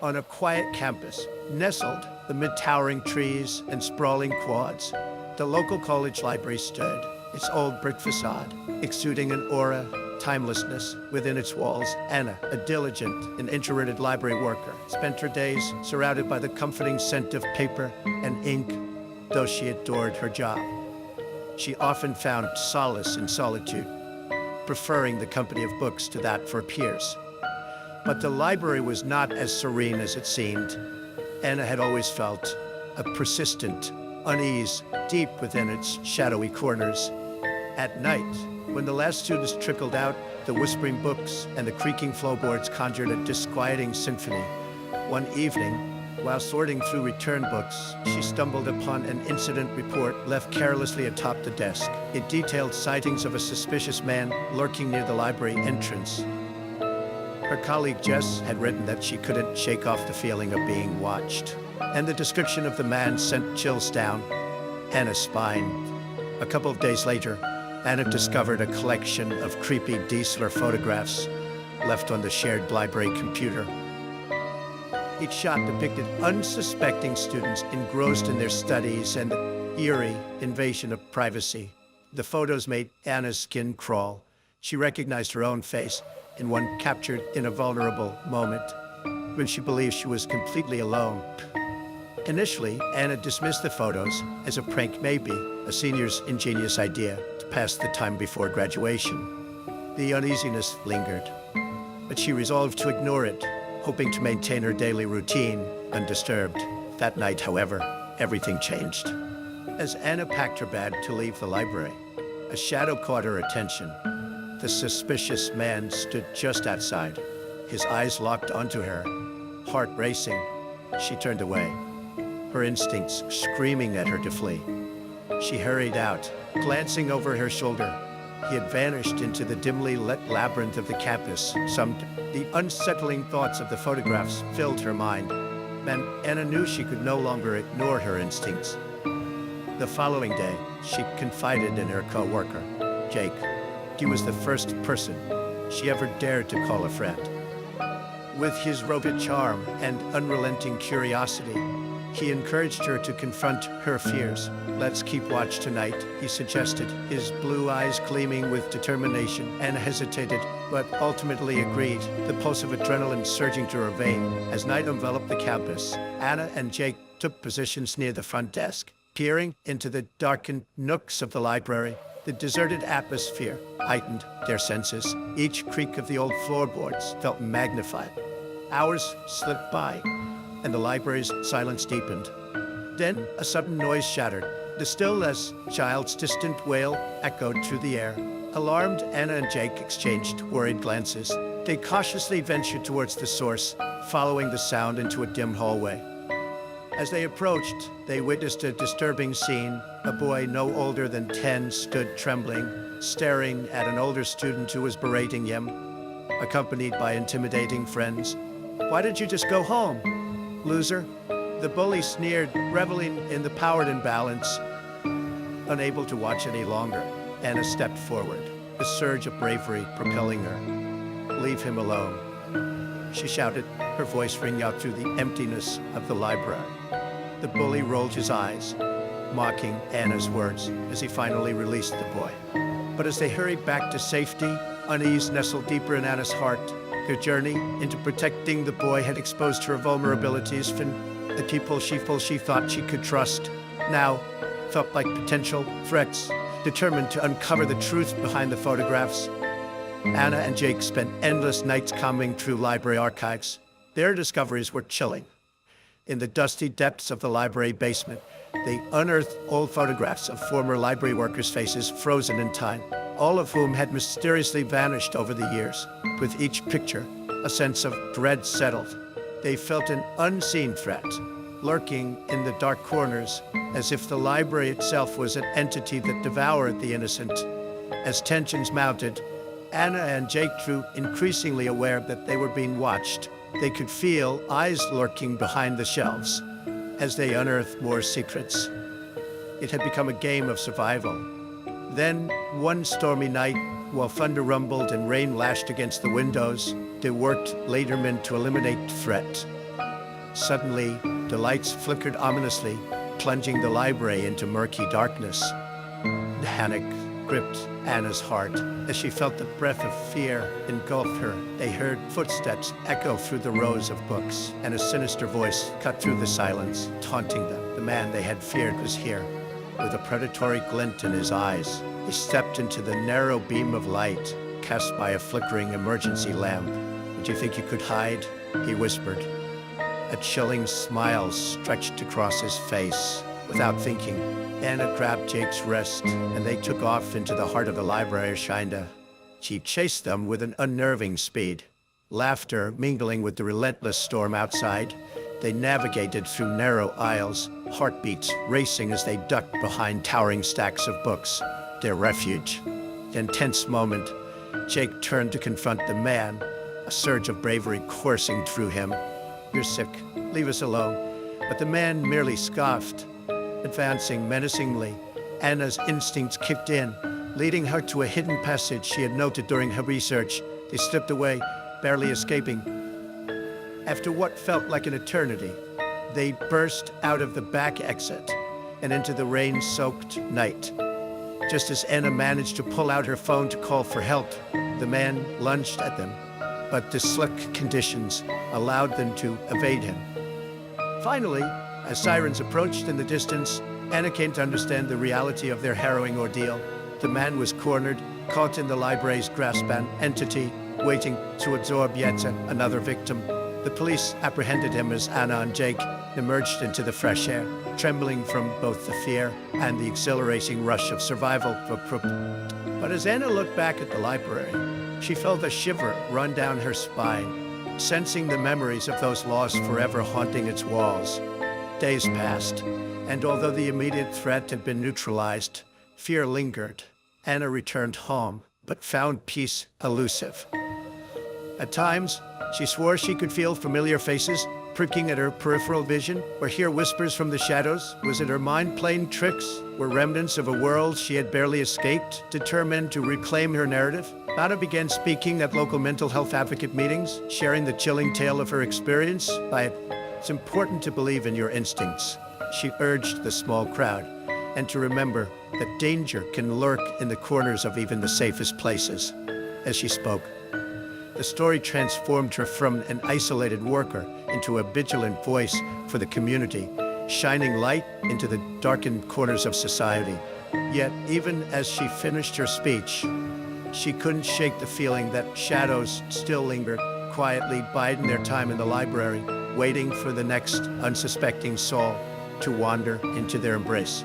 On a quiet campus, nestled amid towering trees and sprawling quads, the local college library stood, its old brick facade exuding an aura of timelessness within its walls. Anna, a diligent and introverted library worker, spent her days surrounded by the comforting scent of paper and ink, though she adored her job. She often found solace in solitude, preferring the company of books to that for peers. But the library was not as serene as it seemed. Anna had always felt a persistent unease deep within its shadowy corners. At night, when the last students trickled out, the whispering books and the creaking floorboards conjured a disquieting symphony. One evening, while sorting through return books, she stumbled upon an incident report left carelessly atop the desk. It detailed sightings of a suspicious man lurking near the library entrance. Her colleague Jess had written that she couldn't shake off the feeling of being watched, and the description of the man sent chills down Anna's spine. A couple of days later, Anna discovered a collection of creepy Diesler photographs left on the shared library computer. Each shot depicted unsuspecting students engrossed in their studies and the eerie invasion of privacy. The photos made Anna's skin crawl. She recognized her own face in one captured in a vulnerable moment when she believed she was completely alone. Initially, Anna dismissed the photos as a prank, maybe a senior's ingenious idea to pass the time before graduation. The uneasiness lingered, but she resolved to ignore it, hoping to maintain her daily routine undisturbed. That night, however, everything changed. As Anna packed her bag to leave the library, a shadow caught her attention. The suspicious man stood just outside, his eyes locked onto her, heart racing. She turned away, her instincts screaming at her to flee. She hurried out, glancing over her shoulder. He had vanished into the dimly lit labyrinth of the campus. The unsettling thoughts of the photographs filled her mind, and Anna knew she could no longer ignore her instincts. The following day, she confided in her co-worker, Jake. He was the first person she ever dared to call a friend. With his robot charm and unrelenting curiosity, he encouraged her to confront her fears. "Let's keep watch tonight," he suggested, his blue eyes gleaming with determination. Anna hesitated, but ultimately agreed, the pulse of adrenaline surging through her vein. As night enveloped the campus, Anna and Jake took positions near the front desk, peering into the darkened nooks of the library. The deserted atmosphere heightened their senses. Each creak of the old floorboards felt magnified. Hours slipped by, and the library's silence deepened. Then a sudden noise shattered. The still as child's distant wail echoed through the air. Alarmed, Anna and Jake exchanged worried glances. They cautiously ventured towards the source, following the sound into a dim hallway. As they approached, they witnessed a disturbing scene. A boy no older than 10 stood trembling, staring at an older student who was berating him, accompanied by intimidating friends. "Why did you just go home, loser?" The bully sneered, reveling in the power imbalance. Unable to watch any longer, Anna stepped forward, a surge of bravery propelling her. "Leave him alone," she shouted, her voice ringing out through the emptiness of the library. The bully rolled his eyes, mocking Anna's words as he finally released the boy. But as they hurried back to safety, unease nestled deeper in Anna's heart. Her journey into protecting the boy had exposed her vulnerabilities, and the people she thought she could trust now felt like potential threats. Determined to uncover the truth behind the photographs, Anna and Jake spent endless nights combing through library archives. Their discoveries were chilling. In the dusty depths of the library basement, they unearthed old photographs of former library workers' faces frozen in time, all of whom had mysteriously vanished over the years. With each picture, a sense of dread settled. They felt an unseen threat, lurking in the dark corners, as if the library itself was an entity that devoured the innocent. As tensions mounted, Anna and Jake grew increasingly aware that they were being watched. They could feel eyes lurking behind the shelves as they unearthed more secrets. It had become a game of survival. Then, one stormy night, while thunder rumbled and rain lashed against the windows, they worked latermen to eliminate the threat. Suddenly, the lights flickered ominously, plunging the library into murky darkness. Panic gripped Anna's heart as she felt the breath of fear engulf her. They heard footsteps echo through the rows of books, and a sinister voice cut through the silence, taunting them. The man they had feared was here. With a predatory glint in his eyes, he stepped into the narrow beam of light cast by a flickering emergency lamp. "Did you think you could hide?" he whispered. A chilling smile stretched across his face. Without thinking, Anna grabbed Jake's wrist, and they took off into the heart of the library. She chased them with an unnerving speed. Laughter mingling with the relentless storm outside, they navigated through narrow aisles, heartbeats racing as they ducked behind towering stacks of books, their refuge. In a tense moment, Jake turned to confront the man, a surge of bravery coursing through him. "You're sick. Leave us alone." But the man merely scoffed. Advancing menacingly, Anna's instincts kicked in, leading her to a hidden passage she had noted during her research. They slipped away, barely escaping. After what felt like an eternity, they burst out of the back exit and into the rain-soaked night. Just as Anna managed to pull out her phone to call for help, the man lunged at them, but the slick conditions allowed them to evade him. Finally, as sirens approached in the distance, Anna came to understand the reality of their harrowing ordeal. The man was cornered, caught in the library's grasp, an entity waiting to absorb yet another victim. The police apprehended him as Anna and Jake emerged into the fresh air, trembling from both the fear and the exhilarating rush of survival. But as Anna looked back at the library, she felt a shiver run down her spine, sensing the memories of those lost forever haunting its walls. Days passed, and although the immediate threat had been neutralized, fear lingered. Anna returned home, but found peace elusive. At times, she swore she could feel familiar faces pricking at her peripheral vision, or hear whispers from the shadows. Was it her mind playing tricks? Were remnants of a world she had barely escaped? Determined to reclaim her narrative, Anna began speaking at local mental health advocate meetings, sharing the chilling tale of her experience. It's important to believe in your instincts, she urged the small crowd, and to remember that danger can lurk in the corners of even the safest places. As she spoke, the story transformed her from an isolated worker into a vigilant voice for the community, shining light into the darkened corners of society. Yet, even as she finished her speech, she couldn't shake the feeling that shadows still lingered, quietly biding their time in the library, waiting for the next unsuspecting soul to wander into their embrace.